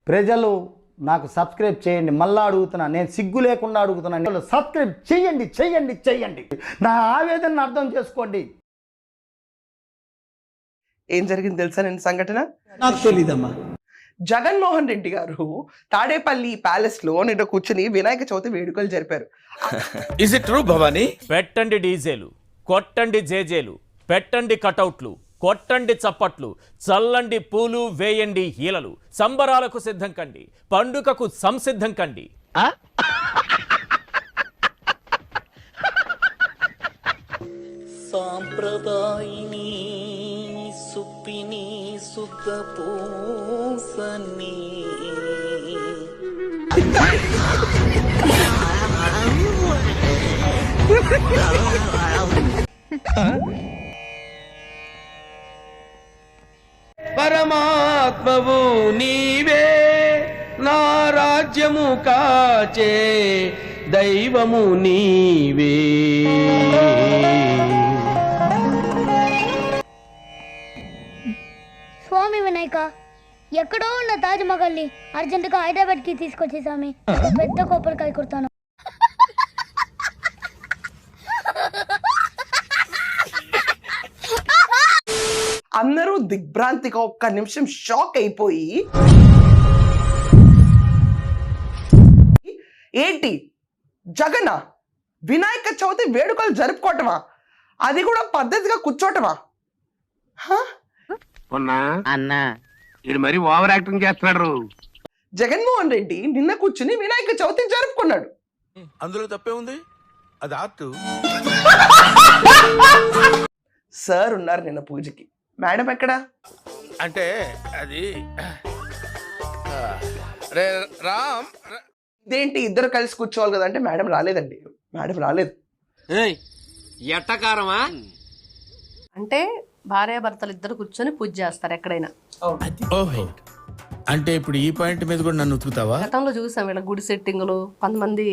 ప్రజలు నాకు సబ్స్క్రైబ్ చేయండి. మళ్ళా అడుగుతున్నా, నేను సిగ్గు లేకుండా అడుగుతున్నాను. సబ్స్క్రైబ్ చేయండి చేయండి చేయండి. నా ఆవేదనను అర్థం చేసుకోండి. ఏం జరిగింది తెలుసా నేను సంఘటన? నాకు తెలీదమ్మా. జగన్మోహన్ రెడ్డి గారు తాడేపల్లి ప్యాలెస్ లో నిన్న కూర్చుని వినాయక చవితి వేడుకలు జరిపారు. Is it true Bhavani? పెట్టండి డీజేలు, కొట్టండి జేజేలు, పెట్టండి కటౌట్లు, కొట్టండి చప్పట్లు, చల్లండి పూలు, వేయండి హీలలు, సంబరాలకు సిద్ధం కండి, పండుగకు సంసిద్ధం కండి. సాంప్రదాయిని సుప్పిని సుఖ పూసని పరమాత్మవు నీవే, నా రాజ్యము కాచే దైవము నీవే. స్వామి వినాయక, ఎక్కడో ఉన్న తాజ్ మహల్ ని అర్జెంటుగా హైదరాబాద్ కి తీసుకొచ్చే స్వామి. పెద్ద కొబ్బరికాయ కొడతాను. అందరూ దిగ్భ్రాంతిగా ఒక్క నిమిషం షాక్ అయిపోయి, ఏంటి జగన్ వినాయక చవితి వేడుకలు జరుపుకోవటమా, అది కూడా పద్ధతిగా కూర్చోటమా? అన్నా ఇది మరి ఓవర్ యాక్టింగ్ చేస్తున్నాడు. జగన్మోహన్ రెడ్డి నిన్న కూర్చుని వినాయక చవితి జరుపుకున్నాడు. అందులో తప్పే ఉంది, అది ఆర్ట్. సార్ ఉన్నారు నిన్న పూజకి, మేడం ఎక్కడా? అంటే అది రే రామ్, ఇదేంటి ఇద్దరు కలిసి కూర్చోవాలి కదా అంటే మేడం రాలేదండి, మేడం రాలేదు. ఎట్టకారమా? అంటే భార్యాభర్తలు ఇద్దరు కూర్చొని పూజ చేస్తారు ఎక్కడైనా. ఓహో, అంటే ఇప్పుడు ఈ పాయింట్ మీద కూడా నన్ను ఉతుకుతావా? గతంలో చూసాం వీళ్ళ గుడి సెట్టింగులు, కొంతమంది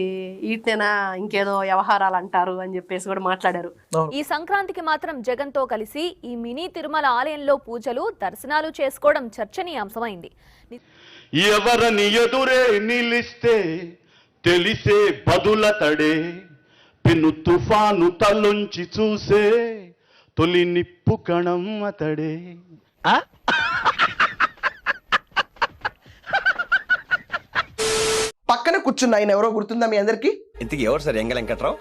ఈటనేనా ఇంకేదో వ్యవహారాలు అంటారు అని చెప్పేసి కూడా మాట్లాడారు. ఈ సంక్రాంతికి మాత్రం జగన్ తో కలిసి ఈ మినీ తిరుమల ఆలయంలో పూజలు, దర్శనాలు చేసుకోవడం చర్చనీయాంశమైంది. ఎవరని ఎదురే నిలిస్తే తెలిసే బదుల తడే, పెను తుఫాను తలొంచి చూసే తొలి నిప్పు కణం అతడే. పక్కన కూర్చున్న ఆయన ఎవరో గుర్తుందా మీ అందరికి? ఇంతకీ ఎవరు సార్? ఎంగ వెంకట్రావు.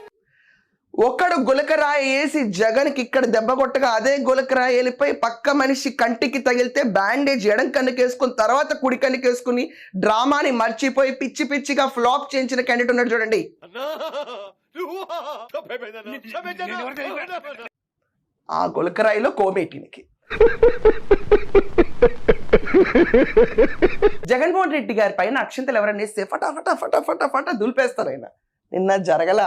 ఒకడు గులకరాయి వేసి జగన్కి ఇక్కడ దెబ్బ కొట్టగా అదే గులకరాయి వెళ్ళిపోయి పక్క మనిషి కంటికి తగిలితే బ్యాండేజ్ ఎడం కన్నుకేసుకుని తర్వాత కుడి కన్నుకేసుకుని డ్రామాని మర్చిపోయి పిచ్చి పిచ్చిగా ఫ్లాప్ చేయించిన క్యాండిడేట్ ఉన్నాడు చూడండి. ఆ గులకరాయిలో కోమేటినికి జగన్మోహన్ రెడ్డి గారి పైన అక్షింతలు ఎవరైనా వేస్తే ఫటాఫటా ఫటాఫటా ఫటా దులిపేస్తారు. ఆయన నిన్న జరగల,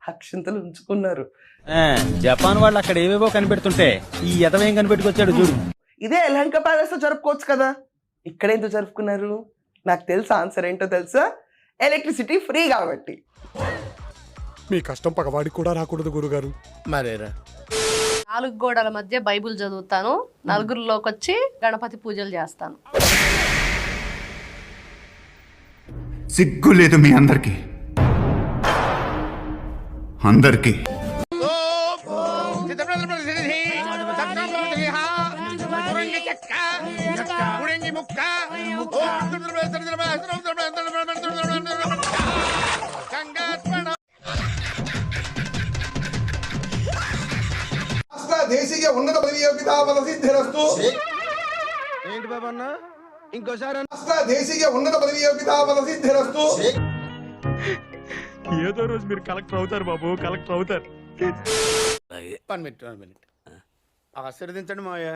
అక్షింతలు ఉంచుకున్నారు. జపాన్ వాళ్ళు అక్కడ ఏవేవో కనిపెడుతుంటే ఈ ఎదవేం కనిపెట్టుకొచ్చాడు చూడు. ఇదే యలహంక ప్యాలెస్ లో జరుపుకోవచ్చు కదా, ఇక్కడ ఎందుకు జరుపుకున్నారు? నాకు తెలుసా ఆన్సర్ ఏంటో తెలుసా? ఎలక్ట్రిసిటీ ఫ్రీ కాబట్టి. మీ కష్టం పగవాడికి కూడా రాకూడదు గురుగారు. మరేరా, 4 గోడల మధ్య బైబుల్ చదువుతాను, నలుగురిలోకి వచ్చి గణపతి పూజలు చేస్తాను. సిగ్గు లేదు మీ అందరికి, అందరికి. దేశీయ ఉన్నత పదవీ సిద్ధిరస్తు. ఏంటి బాబా అన్న ఇంకోసారి? దేశీయ ఉన్నత పదవీ సిద్ధిరస్తు. ఏదో రోజు మీరు కలెక్టర్ అవుతారు బాబు, కలెక్టర్ అవుతారు. 1 మినిట్ ఆశీర్వదించండి మావయ్య.